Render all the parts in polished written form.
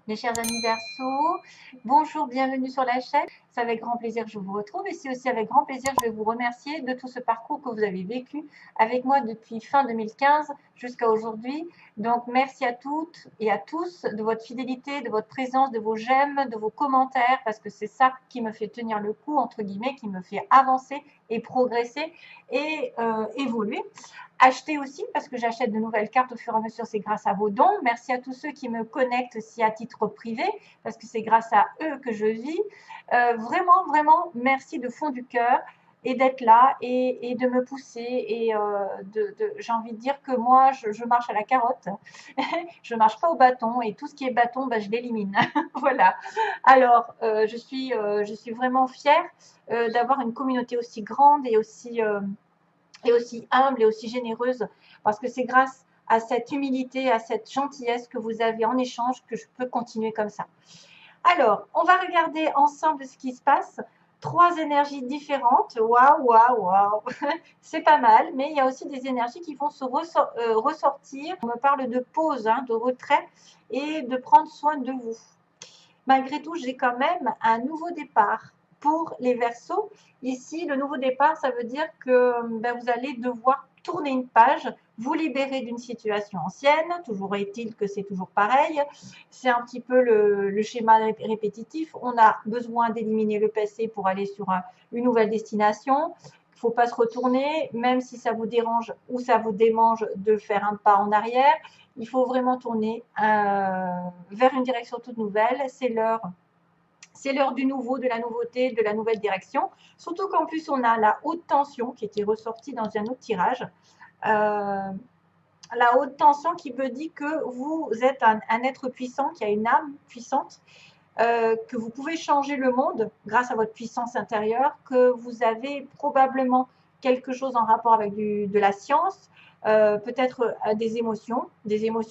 Mes chers amis Verseaux, bonjour, bienvenue sur la chaîne. C'est avec grand plaisir que je vous retrouve et c'est aussi avec grand plaisir que je vais vous remercier de tout ce parcours que vous avez vécu avec moi depuis fin 2015 jusqu'à aujourd'hui. Donc merci à toutes et à tous de votre fidélité, de votre présence, de vos j'aime, de vos commentaires parce que c'est ça qui me fait tenir le coup, entre guillemets, qui me fait avancer et progresser et évoluer. Acheter aussi parce que j'achète de nouvelles cartes au fur et à mesure, c'est grâce à vos dons. Merci à tous ceux qui me connectent aussi à titre privé parce que c'est grâce à eux que je vis. Vraiment, vraiment, merci de fond du cœur et d'être là et de me pousser. Et j'ai envie de dire que moi, je marche à la carotte. Je marche pas au bâton et tout ce qui est bâton, bah, je l'élimine. Voilà. Alors, je suis vraiment fière d'avoir une communauté aussi grande et aussi humble et aussi généreuse, parce que c'est grâce à cette humilité, à cette gentillesse que vous avez en échange que je peux continuer comme ça. Alors, on va regarder ensemble ce qui se passe. Trois énergies différentes. Waouh, waouh, waouh. C'est pas mal, mais il y a aussi des énergies qui vont se ressortir. On me parle de pause, hein, de retrait et de prendre soin de vous. Malgré tout, j'ai quand même un nouveau départ pour les Verseaux. Ici, le nouveau départ, ça veut dire que ben, vous allez devoir tourner une page, vous libérer d'une situation ancienne. Toujours est-il que c'est toujours pareil. C'est un petit peu le schéma répétitif. On a besoin d'éliminer le passé pour aller sur une nouvelle destination. Il ne faut pas se retourner, même si ça vous dérange ou ça vous démange de faire un pas en arrière. Il faut vraiment tourner vers une direction toute nouvelle. C'est l'heure du nouveau, de la nouveauté, de la nouvelle direction. Surtout qu'en plus, on a la haute tension qui était ressortie dans un autre tirage. La haute tension qui veut dire que vous êtes un être puissant, qui a une âme puissante, que vous pouvez changer le monde grâce à votre puissance intérieure, que vous avez probablement quelque chose en rapport avec de la science, peut-être des émotions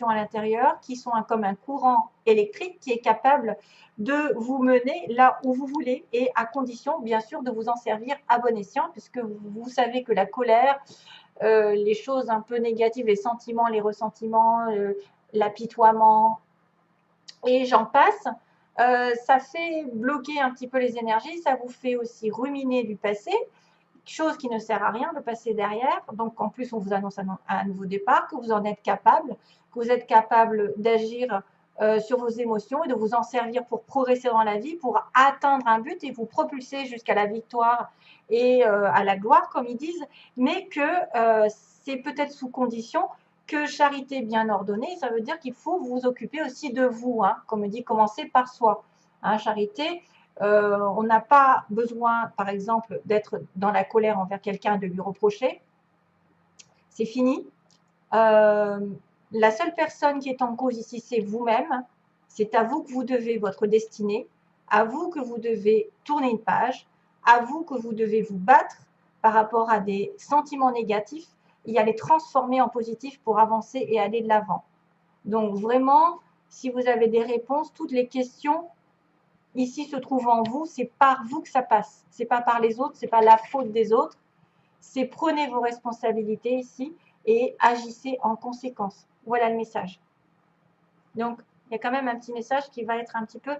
à l'intérieur qui sont comme un courant électrique qui est capable de vous mener là où vous voulez et à condition bien sûr de vous en servir à bon escient puisque vous savez que la colère, les choses un peu négatives, les sentiments, les ressentiments, l'apitoiement et j'en passe, ça fait bloquer un petit peu les énergies, ça vous fait aussi ruminer du passé, chose qui ne sert à rien, le passé derrière. Donc en plus, on vous annonce un nouveau départ, que vous en êtes capable, que vous êtes capable d'agir sur vos émotions et de vous en servir pour progresser dans la vie, pour atteindre un but et vous propulser jusqu'à la victoire et à la gloire, comme ils disent, mais que c'est peut-être sous condition que charité bien ordonnée, ça veut dire qu'il faut vous occuper aussi de vous, hein, comme on dit, commencer par soi. Hein, charité, on n'a pas besoin, par exemple, d'être dans la colère envers quelqu'un, de lui reprocher. C'est fini. La seule personne qui est en cause ici, c'est vous-même. C'est à vous que vous devez votre destinée, à vous que vous devez tourner une page, à vous que vous devez vous battre par rapport à des sentiments négatifs et à les transformer en positifs pour avancer et aller de l'avant. Donc vraiment, si vous avez des réponses, toutes les questions ici se trouvent en vous, c'est par vous que ça passe. C'est pas par les autres, c'est pas la faute des autres. C'est prenez vos responsabilités ici et agissez en conséquence. Voilà le message. Donc, il y a quand même un petit message qui va être un petit peu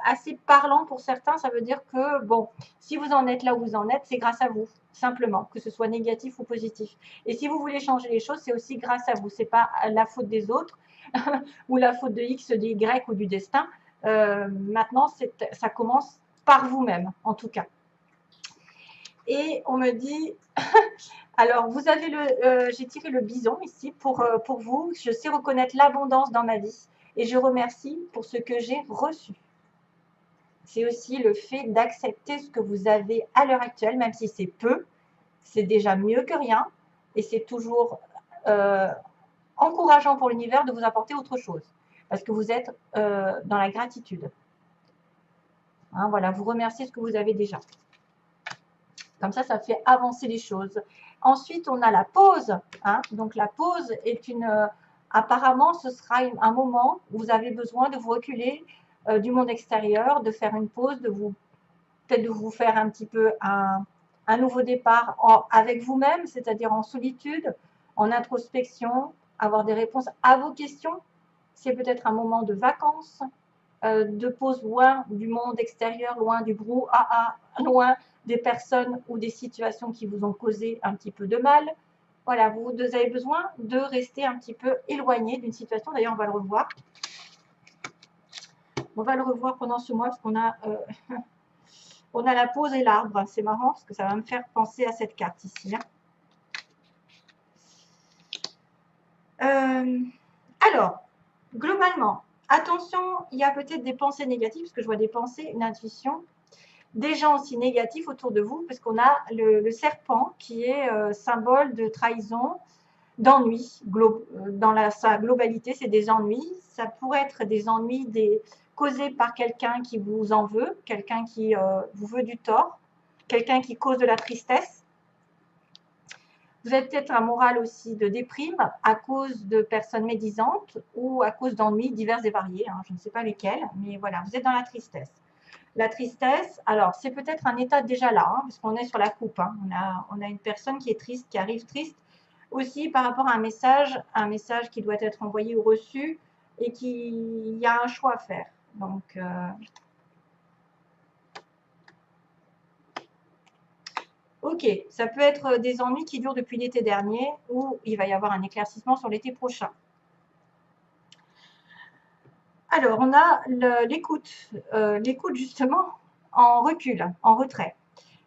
assez parlant pour certains. Ça veut dire que, bon, si vous en êtes là où vous en êtes, c'est grâce à vous, simplement, que ce soit négatif ou positif. Et si vous voulez changer les choses, c'est aussi grâce à vous. Ce n'est pas la faute des autres ou la faute de X, de Y ou du destin. Maintenant, ça commence par vous-même, en tout cas. Et on me dit, alors vous avez j'ai tiré le bison ici pour vous. Je sais reconnaître l'abondance dans ma vie et je remercie pour ce que j'ai reçu. C'est aussi le fait d'accepter ce que vous avez à l'heure actuelle, même si c'est peu, c'est déjà mieux que rien et c'est toujours encourageant pour l'univers de vous apporter autre chose parce que vous êtes dans la gratitude. Hein, voilà, vous remerciez ce que vous avez déjà. Comme ça fait avancer les choses. Ensuite, on a la pause. Hein. Donc, la pause est apparemment, ce sera un moment où vous avez besoin de vous reculer du monde extérieur, de faire une pause, peut-être de vous faire un petit peu un nouveau départ avec vous-même, c'est-à-dire en solitude, en introspection, avoir des réponses à vos questions. c'est peut-être un moment de vacances, de pause loin du monde extérieur, loin du brouhaha, loin des personnes ou des situations qui vous ont causé un petit peu de mal. Voilà, vous avez besoin de rester un petit peu éloigné d'une situation. D'ailleurs, on va le revoir. On va le revoir pendant ce mois parce qu'on a, on a la pause et l'arbre. C'est marrant parce que ça va me faire penser à cette carte ici. Alors, globalement, attention, il y a peut-être des pensées négatives, parce que je vois des pensées, une intuition, des gens aussi négatifs autour de vous, parce qu'on a le serpent qui est symbole de trahison, d'ennui, dans sa globalité, c'est des ennuis. Ça pourrait être des ennuis causés par quelqu'un qui vous en veut, quelqu'un qui vous veut du tort, quelqu'un qui cause de la tristesse. Vous avez peut-être un moral aussi de déprime à cause de personnes médisantes ou à cause d'ennuis divers et variés, je ne sais pas lesquels, mais voilà, vous êtes dans la tristesse. La tristesse, alors c'est peut-être un état déjà là, parce qu'on est sur la coupe. On a une personne qui est triste, qui arrive triste, aussi par rapport à un message qui doit être envoyé ou reçu et il y a un choix à faire. Donc, ok, ça peut être des ennuis qui durent depuis l'été dernier ou il va y avoir un éclaircissement sur l'été prochain. Alors, on a l'écoute justement en recul, en retrait.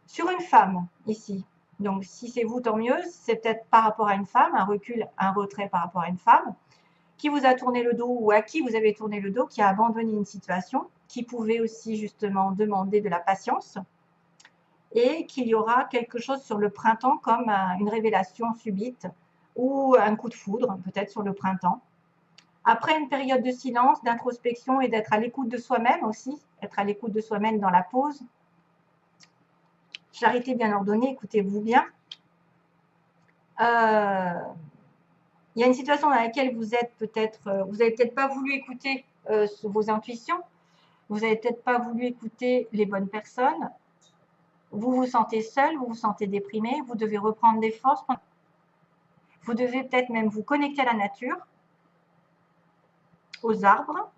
Sur une femme, ici, donc si c'est vous, tant mieux, c'est peut-être par rapport à une femme, un recul, un retrait par rapport à une femme, qui vous a tourné le dos ou à qui vous avez tourné le dos, qui a abandonné une situation, qui pouvait aussi justement demander de la patience, et qu'il y aura quelque chose sur le printemps comme une révélation subite ou un coup de foudre, peut-être sur le printemps. Après une période de silence, d'introspection et d'être à l'écoute de soi-même aussi, être à l'écoute de soi-même dans la pause. Charité bien ordonnée, écoutez-vous bien. Il y a une situation dans laquelle vous êtes peut-être, vous n'avez peut-être pas voulu écouter vos intuitions, vous n'avez peut-être pas voulu écouter les bonnes personnes, vous vous sentez seul, vous vous sentez déprimé, vous devez reprendre des forces, vous devez peut-être même vous connecter à la nature, aux arbres,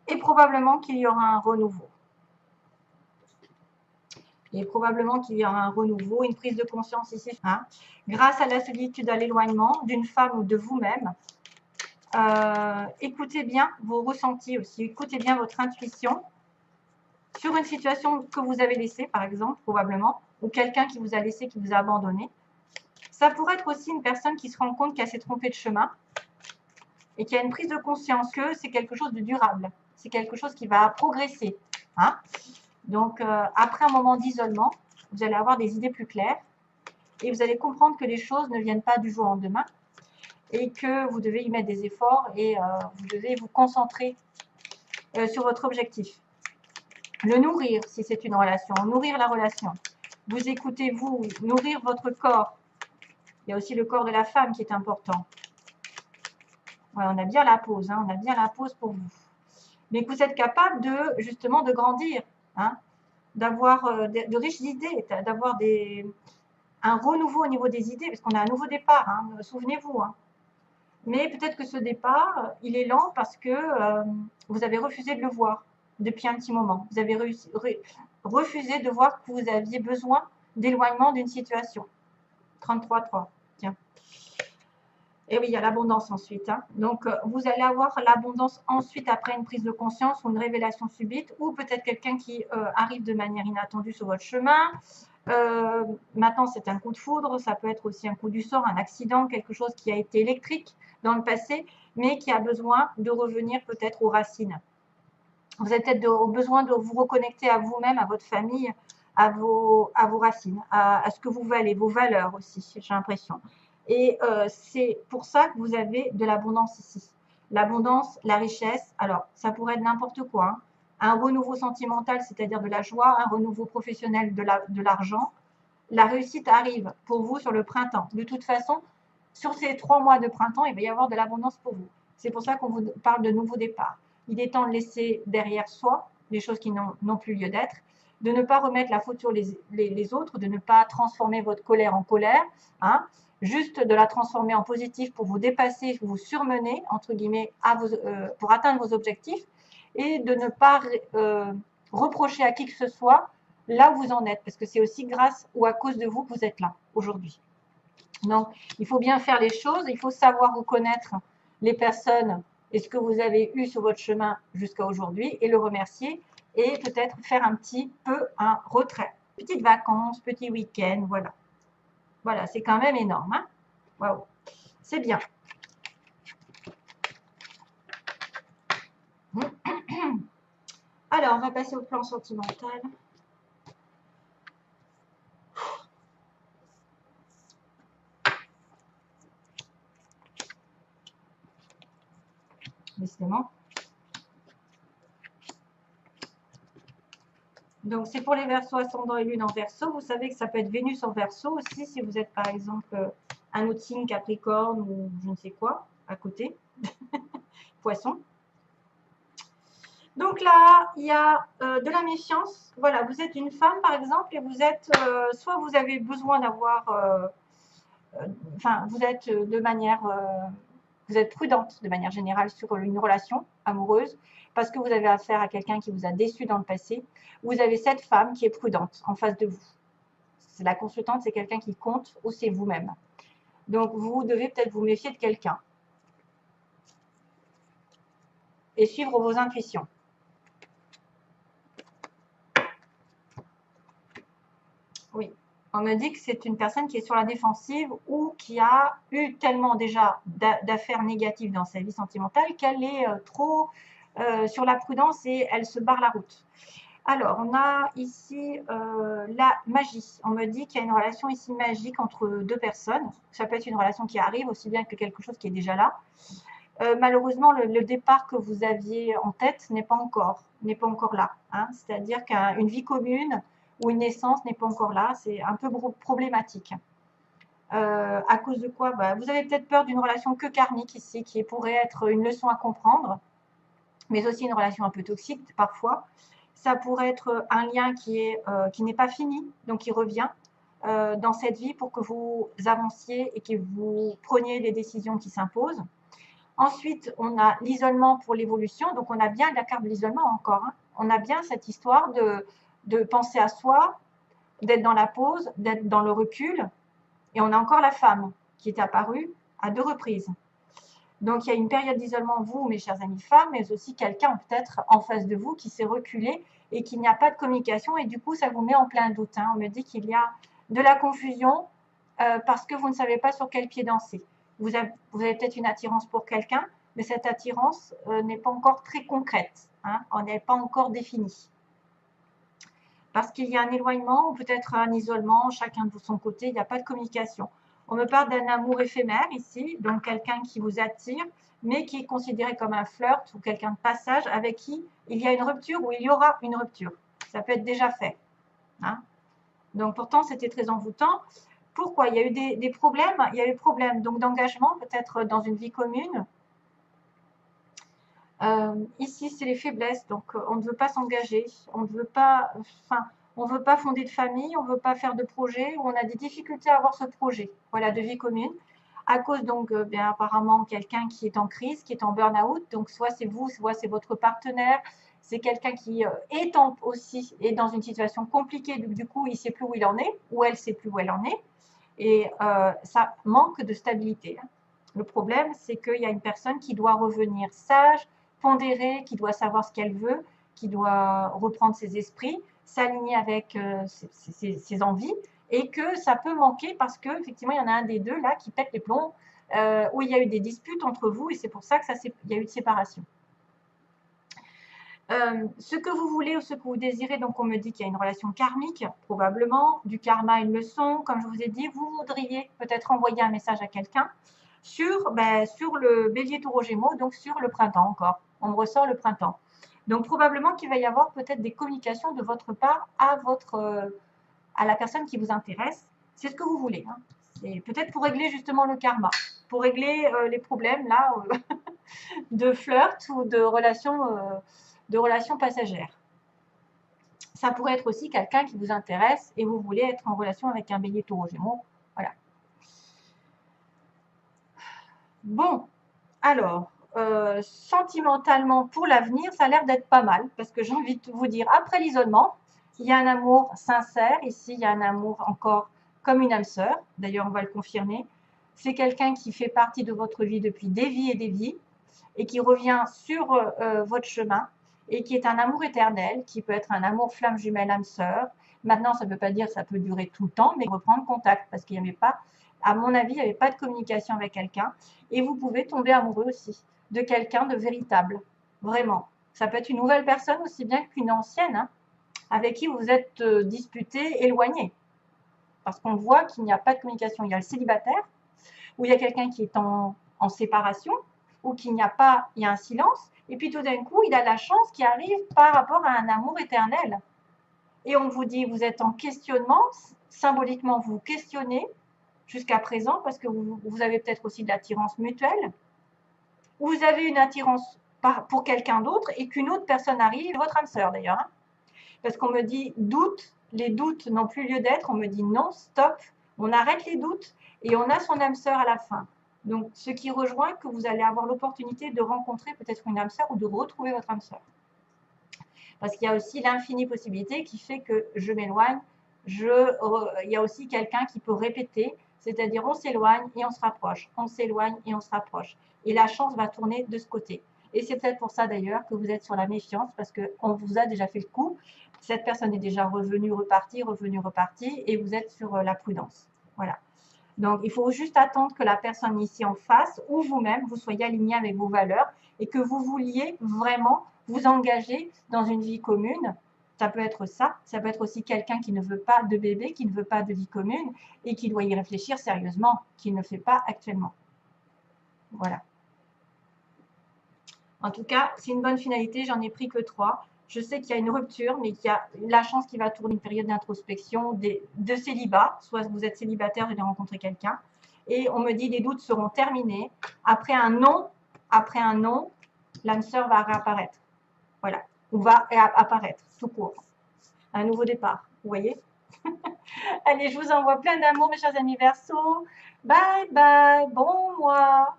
et probablement qu'il y aura un renouveau. Et probablement qu'il y aura un renouveau, une prise de conscience ici, grâce à la solitude, à l'éloignement d'une femme ou de vous-même. Écoutez bien vos ressentis aussi, écoutez bien votre intuition sur une situation que vous avez laissée, par exemple, probablement, ou quelqu'un qui vous a laissé, qui vous a abandonné. Ça pourrait être aussi une personne qui se rend compte qu'elle s'est trompée de chemin et qui a une prise de conscience que c'est quelque chose de durable, c'est quelque chose qui va progresser. Donc, après un moment d'isolement, vous allez avoir des idées plus claires et vous allez comprendre que les choses ne viennent pas du jour au lendemain et que vous devez y mettre des efforts et vous devez vous concentrer sur votre objectif. Le nourrir, si c'est une relation, nourrir la relation. Vous écoutez, vous, nourrir votre corps. Il y a aussi le corps de la femme qui est important. Ouais, on a bien la pause, on a bien la pause pour vous. Mais que vous êtes capable justement de grandir, d'avoir de riches idées, d'avoir un renouveau au niveau des idées, parce qu'on a un nouveau départ, souvenez-vous. Mais peut-être que ce départ, il est lent parce que vous avez refusé de le voir depuis un petit moment. Vous avez refusé de voir que vous aviez besoin d'éloignement d'une situation. 33.3, tiens. Et oui, il y a l'abondance ensuite. Donc, vous allez avoir l'abondance ensuite après une prise de conscience ou une révélation subite, ou peut-être quelqu'un qui arrive de manière inattendue sur votre chemin. Maintenant, c'est un coup de foudre, ça peut être aussi un coup du sort, un accident, quelque chose qui a été électrique dans le passé, mais qui a besoin de revenir peut-être aux racines. Vous avez peut-être besoin de vous reconnecter à vous-même, à votre famille, à vos racines, à ce que vous valez, vos valeurs aussi, j'ai l'impression. Et c'est pour ça que vous avez de l'abondance ici. L'abondance, la richesse, alors ça pourrait être n'importe quoi. Un renouveau sentimental, c'est-à-dire de la joie, un renouveau professionnel de l'argent. La réussite arrive pour vous sur le printemps. De toute façon, sur ces 3 mois de printemps, il va y avoir de l'abondance pour vous. C'est pour ça qu'on vous parle de nouveau départ. Il est temps de laisser derrière soi les choses qui n'ont plus lieu d'être, de ne pas remettre la faute sur les autres, de ne pas transformer votre colère en colère. juste de la transformer en positif pour vous dépasser, vous surmener, entre guillemets, pour atteindre vos objectifs, et de ne pas reprocher à qui que ce soit là où vous en êtes, parce que c'est aussi grâce ou à cause de vous que vous êtes là aujourd'hui. Donc, il faut bien faire les choses, il faut savoir reconnaître les personnes et ce que vous avez eu sur votre chemin jusqu'à aujourd'hui et le remercier et peut-être faire un petit peu un retrait. Petites vacances, petit week-end, voilà. Voilà, c'est quand même énorme. Hein. Waouh, c'est bien. Alors, on va passer au plan sentimental. Décidément. Donc, c'est pour les Verseaux ascendant et lune en Verseau. Vous savez que ça peut être Vénus en Verseau aussi, si vous êtes par exemple un autre signe Capricorne ou je ne sais quoi à côté. Poisson. Donc là, il y a de la méfiance. Voilà, vous êtes une femme par exemple et vous êtes, soit vous avez besoin d'avoir, enfin, vous êtes de manière, vous êtes prudente de manière générale sur une relation amoureuse parce que vous avez affaire à quelqu'un qui vous a déçu dans le passé. Vous avez cette femme qui est prudente en face de vous. La consultante, c'est quelqu'un qui compte ou c'est vous-même. Donc, vous devez peut-être vous méfier de quelqu'un et suivre vos intuitions. Oui, on me dit que c'est une personne qui est sur la défensive ou qui a eu tellement déjà d'affaires négatives dans sa vie sentimentale qu'elle est trop sur la prudence et elle se barre la route. Alors, on a ici la magie. On me dit qu'il y a une relation ici magique entre deux personnes. Ça peut être une relation qui arrive aussi bien que quelque chose qui est déjà là. Malheureusement, le départ que vous aviez en tête n'est pas encore là. Hein. C'est-à-dire qu'une vie commune ou une naissance n'est pas encore là. C'est un peu problématique. À cause de quoi? Vous avez peut-être peur d'une relation que karmique ici, qui pourrait être une leçon à comprendre, mais aussi une relation un peu toxique parfois. Ça pourrait être un lien qui n'est pas fini, donc qui revient dans cette vie pour que vous avanciez et que vous preniez les décisions qui s'imposent. Ensuite, on a l'isolement pour l'évolution. Donc, on a bien la carte de l'isolement encore. Hein. On a bien cette histoire de penser à soi, d'être dans la pause, d'être dans le recul. Et on a encore la femme qui est apparue à 2 reprises. Donc, il y a une période d'isolement, vous, mes chers amis femmes, mais aussi quelqu'un peut-être en face de vous qui s'est reculé et qu'il n'y a pas de communication. Et du coup, ça vous met en plein doute. Hein. On me dit qu'il y a de la confusion parce que vous ne savez pas sur quel pied danser. Vous avez peut-être une attirance pour quelqu'un, mais cette attirance n'est pas encore très concrète. Hein, on n'est pas encore définie. Parce qu'il y a un éloignement ou peut-être un isolement, chacun de son côté, il n'y a pas de communication. On me parle d'un amour éphémère ici, donc quelqu'un qui vous attire, mais qui est considéré comme un flirt ou quelqu'un de passage avec qui il y a une rupture ou il y aura une rupture. Ça peut être déjà fait. Hein. Donc pourtant, c'était très envoûtant. Pourquoi? Il y a eu des problèmes. Il y a eu problème donc d'engagement, peut-être dans une vie commune. Ici, c'est les faiblesses. Donc, on ne veut pas s'engager. On ne veut pas, on veut pas fonder de famille. On ne veut pas faire de projet. Ou on a des difficultés à avoir ce projet. Voilà, de vie commune. À cause donc, bien apparemment, quelqu'un qui est en crise, qui est en burn-out. Donc, soit c'est vous, soit c'est votre partenaire. C'est quelqu'un qui aussi est dans une situation compliquée. Du coup, il ne sait plus où il en est, ou elle ne sait plus où elle en est. Et ça manque de stabilité. Le problème, c'est qu'il y a une personne qui doit revenir sage, pondérée, qui doit savoir ce qu'elle veut, qui doit reprendre ses esprits, s'aligner avec ses envies, et que ça peut manquer parce qu'effectivement, il y en a un des deux là qui pète les plombs, où il y a eu des disputes entre vous, et c'est pour ça qu'il y a eu de séparation. Ce que vous voulez ou ce que vous désirez, donc on me dit qu'il y a une relation karmique, probablement, du karma une leçon, comme je vous ai dit, vous voudriez peut-être envoyer un message à quelqu'un sur le bélier taureau gémeaux, donc sur le printemps encore, on me ressort le printemps. Donc probablement qu'il va y avoir peut-être des communications de votre part à la personne qui vous intéresse, c'est ce que vous voulez. Hein. Et peut-être pour régler justement le karma, pour régler les problèmes là de flirt ou de relations passagères. Ça pourrait être aussi quelqu'un qui vous intéresse et vous voulez être en relation avec un bélier taureau gémeaux. Voilà. Bon, alors, sentimentalement pour l'avenir, ça a l'air d'être pas mal parce que j'ai envie de vous dire, après l'isolement, il y a un amour sincère. Ici, il y a un amour encore comme une âme sœur. D'ailleurs, on va le confirmer. C'est quelqu'un qui fait partie de votre vie depuis des vies et des vies et qui revient sur votre chemin et qui est un amour éternel, qui peut être un amour flamme jumelle âme sœur. Maintenant, ça ne veut pas dire que ça peut durer tout le temps, mais reprendre contact parce qu'il n'y avait pas, à mon avis, il n'y avait pas de communication avec quelqu'un. Et vous pouvez tomber amoureux aussi de quelqu'un de véritable, vraiment. Ça peut être une nouvelle personne aussi bien qu'une ancienne, hein, avec qui vous êtes disputé, éloigné. Parce qu'on voit qu'il n'y a pas de communication. Il y a le célibataire, où il y a quelqu'un qui est en séparation, ou qu'il n'y a pas, il y a un silence, et puis tout d'un coup, il a la chance qui arrive par rapport à un amour éternel. Et on vous dit, vous êtes en questionnement, symboliquement, vous questionnez jusqu'à présent, parce que vous avez peut-être aussi de l'attirance mutuelle, ou vous avez une attirance pour quelqu'un d'autre, et qu'une autre personne arrive, votre âme sœur d'ailleurs, hein, parce qu'on me dit doute, les doutes n'ont plus lieu d'être, on me dit non, stop, on arrête les doutes et on a son âme sœur à la fin. Donc, ce qui rejoint que vous allez avoir l'opportunité de rencontrer peut-être une âme sœur ou de retrouver votre âme sœur. Parce qu'il y a aussi l'infinie possibilité qui fait que je m'éloigne, il y a aussi quelqu'un qui peut répéter, c'est-à-dire on s'éloigne et on se rapproche, on s'éloigne et on se rapproche. Et la chance va tourner de ce côté. Et c'est peut-être pour ça d'ailleurs que vous êtes sur la méfiance, parce qu'on vous a déjà fait le coup. Cette personne est déjà revenue, repartie, et vous êtes sur la prudence. Voilà. Donc, il faut juste attendre que la personne ici en face, ou vous-même, vous soyez aligné avec vos valeurs et que vous vouliez vraiment vous engager dans une vie commune. Ça peut être ça. Ça peut être aussi quelqu'un qui ne veut pas de bébé, qui ne veut pas de vie commune et qui doit y réfléchir sérieusement, qui ne fait pas actuellement. Voilà. En tout cas, c'est une bonne finalité. J'en ai pris que 3. Je sais qu'il y a une rupture, mais qu'il y a la chance qui va tourner une période d'introspection, de célibat. Soit vous êtes célibataire, vous allez rencontrer quelqu'un. Et on me dit les doutes seront terminés. Après un non, l'âme sœur va réapparaître. Voilà. Ou va apparaître, tout court. Un nouveau départ. Vous voyez? Allez, je vous envoie plein d'amour, mes chers amis Verseaux. Bye bye. Bon mois.